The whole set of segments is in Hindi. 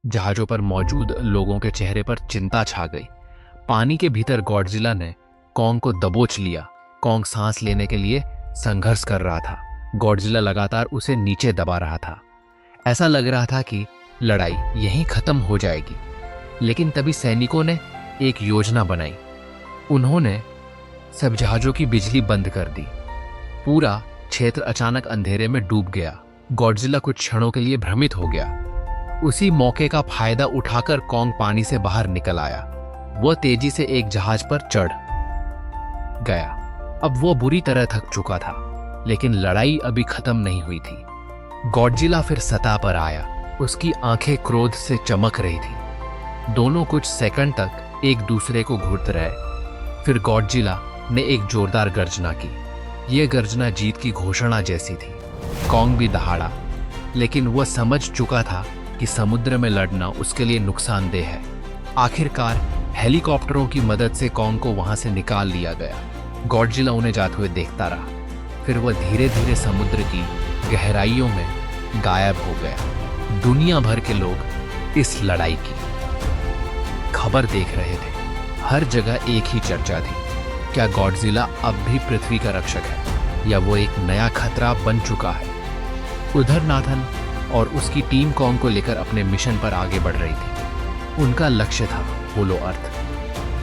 जहाजों पर मौजूद लोगों के चेहरे पर चिंता छा गई। पानी के भीतर गॉडजिला ने कॉन्ग को दबोच लिया। कॉन्ग सांस लेने के लिए संघर्ष कर रहा था। गॉडजिला लगातार उसे नीचे दबा रहा था। ऐसा लग रहा था कि लड़ाई यहीं खत्म हो जाएगी। लेकिन तभी सैनिकों ने एक योजना बनाई। उन्होंने सब जहाजों की बिजली बंद कर दी। पूरा क्षेत्र अचानक अंधेरे में डूब गया। गॉडजिला कुछ क्षणों के लिए भ्रमित हो गया। उसी मौके का फायदा उठाकर कॉन्ग पानी से बाहर निकल आया। वह तेजी से एक जहाज पर चढ़ गया। अब वो बुरी तरह थक चुका था, लेकिन लड़ाई अभी खत्म नहीं हुई थी। गॉडजिला फिर सतह पर आया। उसकी आंखें क्रोध से चमक रही थी। दोनों कुछ सेकंड तक एक दूसरे को घूरते रहे। फिर गॉडजिला ने एक जोरदार गर्जना की। यह गर्जना जीत की घोषणा जैसी थी। कॉन्ग भी दहाड़ा, लेकिन वह समझ चुका था कि समुद्र में लड़ना उसके लिए नुकसानदेह है। आखिरकार हेलीकॉप्टरों की मदद से कॉन्ग को वहां से निकाल लिया गया। गॉडजिला उन्हें जाते हुए देखता रहा। फिर वह धीरे धीरे समुद्र की गहराइयों में गायब हो गया। दुनिया भर के लोग इस लड़ाई की खबर देख रहे थे। हर जगह एक ही चर्चा थी, क्या गॉडजिला अब भी पृथ्वी का रक्षक है या वो एक नया खतरा बन चुका है। उधर नाथन और उसकी टीम कॉन्ग को लेकर अपने मिशन पर आगे बढ़ रही थी। उनका लक्ष्य था होलो अर्थ,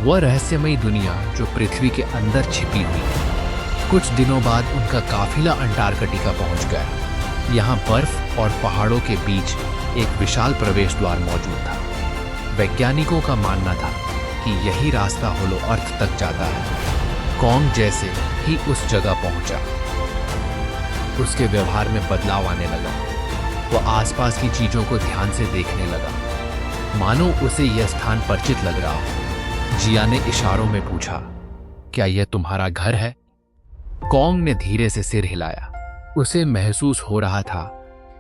वह रहस्यमयी दुनिया जो पृथ्वी के अंदर छिपी हुई है। कुछ दिनों बाद उनका काफिला अंटार्कटिका पहुंच गया। यहाँ बर्फ और पहाड़ों के बीच एक विशाल प्रवेश द्वार मौजूद था। वैज्ञानिकों का मानना था कि यही रास्ता होलो अर्थ तक जाता है। कॉन्ग जैसे ही उस जगह पहुंचा, उसके व्यवहार में बदलाव आने लगा। वह आसपास की चीजों को ध्यान से देखने लगा, मानो उसे यह स्थान परिचित लग रहा हो। जिया ने इशारों में पूछा, क्या यह तुम्हारा घर है? कॉन्ग ने धीरे से सिर हिलाया। उसे महसूस हो रहा था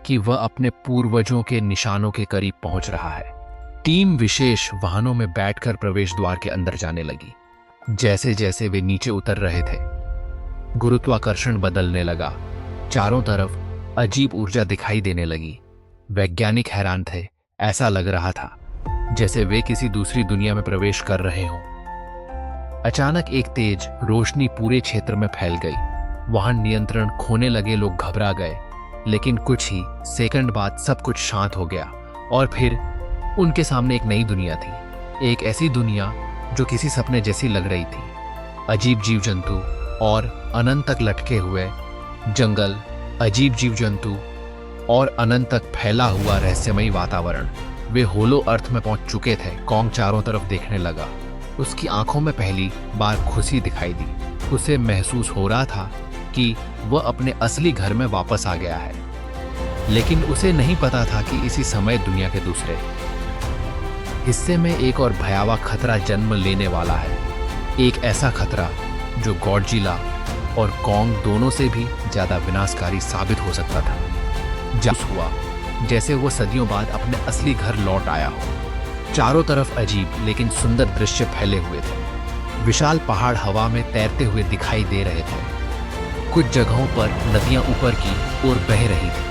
कि वह अपने पूर्वजों के निशानों के करीब पहुंच रहा है। टीम विशेष वाहनों में बैठकर प्रवेश द्वार के अंदर जाने लगी। जैसे जैसे वे नीचे उतर रहे थे, गुरुत्वाकर्षण बदलने लगा। चारों तरफ अजीब ऊर्जा दिखाई देने लगी। वैज्ञानिक हैरान थे। ऐसा लग रहा था जैसे वे किसी दूसरी दुनिया में प्रवेश कर रहे हों। अचानक एक तेज रोशनी पूरे क्षेत्र में फैल गई। वाहन नियंत्रण खोने लगे। लोग घबरा गए, लेकिन कुछ ही सेकंड बाद सब कुछ शांत हो गया और फिर उनके सामने एक नई दुनिया थी। एक ऐसी दुनिया जो किसी सपने जैसी लग रही थी। अजीब जीव जंतु और अनंत तक लटके हुए जंगल, अजीब जीव जंतु और अनंत तक फैला हुआ रहस्यमयी वातावरण। वे होलो अर्थ में पहुंच चुके थे। कॉन्ग चारों तरफ देखने लगा। उसकी आंखों में पहली बार खुशी दिखाई दी। उसे महसूस हो रहा था कि वह अपने असली घर में वापस आ गया है। लेकिन उसे नहीं पता था कि इसी समय दुनिया के दूसरे हिस्से में एक और भयावह खतरा जन्म लेने वाला है। एक ऐसा खतरा जो गॉडजिला और कॉन्ग दोनों से भी ज्यादा विनाशकारी साबित हो सकता था। जासूस हुआ जैसे वो सदियों बाद अपने असली घर लौट आया हो। चारों तरफ अजीब लेकिन सुंदर दृश्य फैले हुए थे। विशाल पहाड़ हवा में तैरते हुए दिखाई दे रहे थे। कुछ जगहों पर नदियां ऊपर की ओर बह रही थी,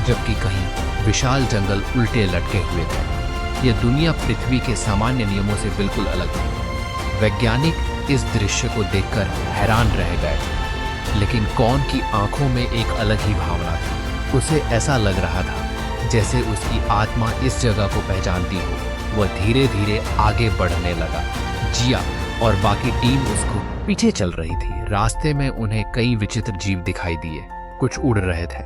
जबकि कहीं विशाल जंगल उल्टे लटके हुए थे। यह दुनिया पृथ्वी के सामान्य नियमों से बिल्कुल अलग थी। वैज्ञानिक इस दृश्य को देखकर हैरान रह गए, लेकिन कॉन्ग की आंखों में एक अलग ही भावना थी। उसे ऐसा लग रहा था जैसे उसकी आत्मा इस जगह को पहचानती हो। वह धीरे धीरे आगे बढ़ने लगा। जिया और बाकी टीम उसको पीछे चल रही थी। रास्ते में उन्हें कई विचित्र जीव दिखाई दिए। कुछ उड़ रहे थे,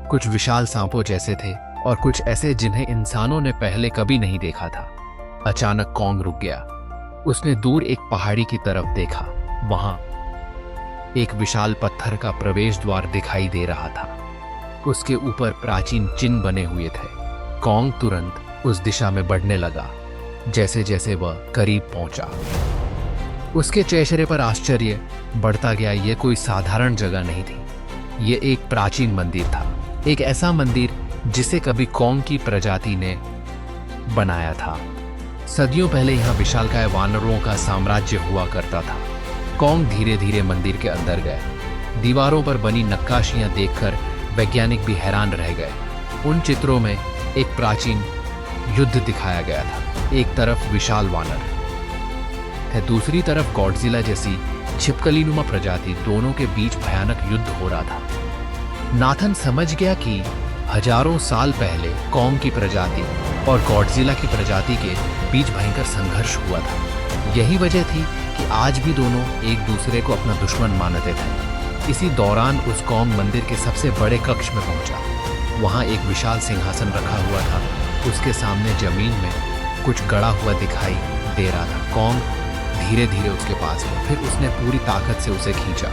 कुछ विशाल सांपों जैसे थे और कुछ ऐसे जिन्हें इंसानों ने पहले कभी नहीं देखा था। अचानक कॉन्ग रुक गया। उसने दूर एक पहाड़ी की तरफ देखा। वहां एक विशाल पत्थर का प्रवेश द्वार दिखाई दे रहा था। उसके ऊपर प्राचीन चिन्ह बने हुए थे। कॉन्ग तुरंत उस दिशा में बढ़ने लगा। जैसे जैसे वह करीब पहुंचा, उसके चेहरे पर आश्चर्य बढ़ता गया। यह कोई साधारण जगह नहीं थी। यह एक प्राचीन मंदिर था। एक ऐसा मंदिर जिसे कभी कॉन्ग की प्रजाति ने बनाया था। सदियों पहले यहाँ विशालकाय वानरों का साम्राज्य हुआ करता था। कॉन्ग धीरे धीरे मंदिर के अंदर गए। दीवारों पर बनी नक्काशियां देखकर वैज्ञानिक भी हैरान रह गए। उन चित्रों में एक प्राचीन युद्ध दिखाया गया था। एक तरफ विशाल वानर है, दूसरी तरफ गॉडजिला जैसी छिपकलीनुमा प्रजाति। दोनों के बीच भयानक युद्ध हो रहा था। नाथन समझ गया कि हजारों साल पहले कॉन्ग की प्रजाति और गॉडजिला की प्रजाति के बीच भयंकर संघर्ष हुआ था। यही वजह थी कि आज भी दोनों एक दूसरे को अपना दुश्मन मानते थे। इसी दौरान उस कॉन्ग मंदिर के सबसे बड़े कक्ष में पहुंचा। वहां एक विशाल सिंहासन रखा हुआ था। उसके सामने जमीन में कुछ गड़ा हुआ दिखाई दे रहा था। कॉन्ग धीरे धीरे उसके पास गया, फिर उसने पूरी ताकत से उसे खींचा।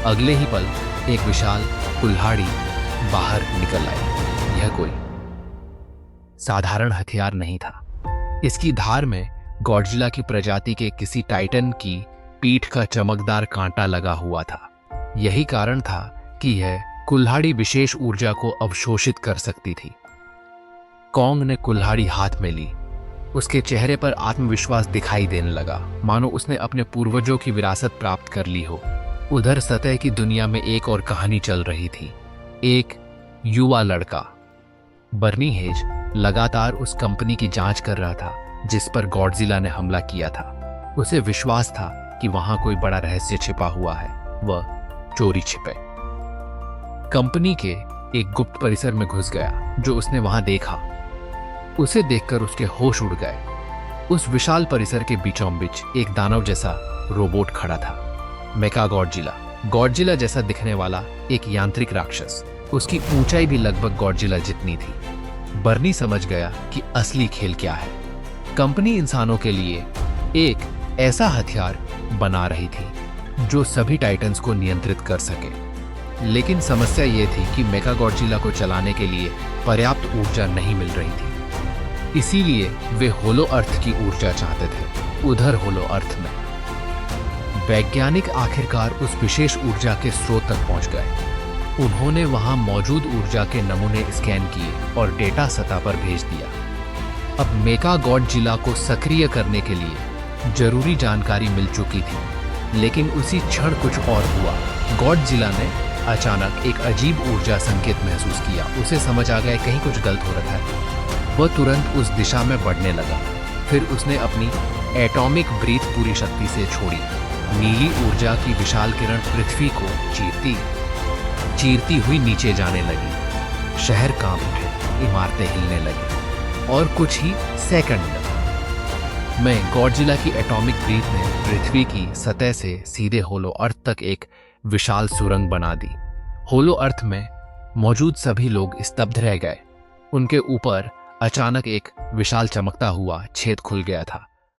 अगले ही पल एक विशाल कुल्हाड़ी बाहर निकल आई। यह कोई साधारण हथियार नहीं था। इसकी धार में गॉडजिला की प्रजाति के किसी टाइटन की पीठ का चमकदार कांटा लगा हुआ था। यही कारण था कि यह कुल्हाड़ी विशेष ऊर्जा को अवशोषित कर सकती थी। कॉन्ग ने कुल्हाड़ी हाथ में ली। उसके चेहरे पर आत्मविश्वास दिखाई देने लगा, मानो उसने अपने पूर्वजों की विरासत प्राप्त कर ली हो। उधर सतह की दुनिया में एक और कहानी चल रही थी। एक युवा लड़का बर्नी हेज लगातार उस कंपनी की जांच कर रहा था जिस पर गॉडजिला ने हमला किया था। उसे विश्वास था कि वहां कोई बड़ा रहस्य छिपा हुआ है। वह चोरी छिपे कंपनी के एक गुप्त परिसर में घुस गया। जो उसने वहां देखा, उसे देखकर उसके होश उड़ गए। उस विशाल परिसर के बीचों बीच एक दानव जैसा रोबोट खड़ा था। मेका गॉडजिला, गॉडजिला जैसा दिखने वाला एक यांत्रिक राक्षस। उसकी ऊंचाई भी लगभग गॉडजिला जितनी थी। बर्नी समझ गया कि असली खेल क्या है। कंपनी इंसानों के लिए एक ऐसा हथियार बना रही थी जो सभी टाइटन्स को नियंत्रित कर सके। लेकिन समस्या यह थी कि मेका गॉडजिला को चलाने के लिए पर्याप्त ऊर्जा नहीं मिल रही थी। इसीलिए वे होलो अर्थ की ऊर्जा चाहते थे। उधर होलो अर्थ में वैज्ञानिक आखिरकार उस विशेष ऊर्जा के स्रोत तक पहुंच गए। उन्होंने वहां मौजूद ऊर्जा के नमूने स्कैन किए और डेटा सतह पर भेज दिया। अब मेका गॉडजिला को सक्रिय करने के लिए जरूरी जानकारी मिल चुकी थी। लेकिन उसी क्षण कुछ और हुआ। गॉडजिला ने अचानक एक अजीब ऊर्जा संकेत महसूस किया। उसे समझ आ गया कहीं कुछ गलत हो रहा है। वह तुरंत उस दिशा में बढ़ने लगा। फिर उसने अपनी एटॉमिक ब्रीथ पूरी शक्ति से छोड़ी। नीली ऊर्जा की विशाल किरण पृथ्वी को चीरती हुई नीचे जाने लगी। शहर कांप उठे, इमारतें हिलने लगी और कुछ ही सेकंड में गॉडजिला की एटॉमिक ब्रीथ ने पृथ्वी की सतह से सीधे होलो अर्थ तक एक विशाल सुरंग बना दी। होलो अर्थ में मौजूद सभी लोग स्तब्ध रह गए। उनके ऊपर अचानक एक विशाल चमकता हुआ छेद खुल गया था।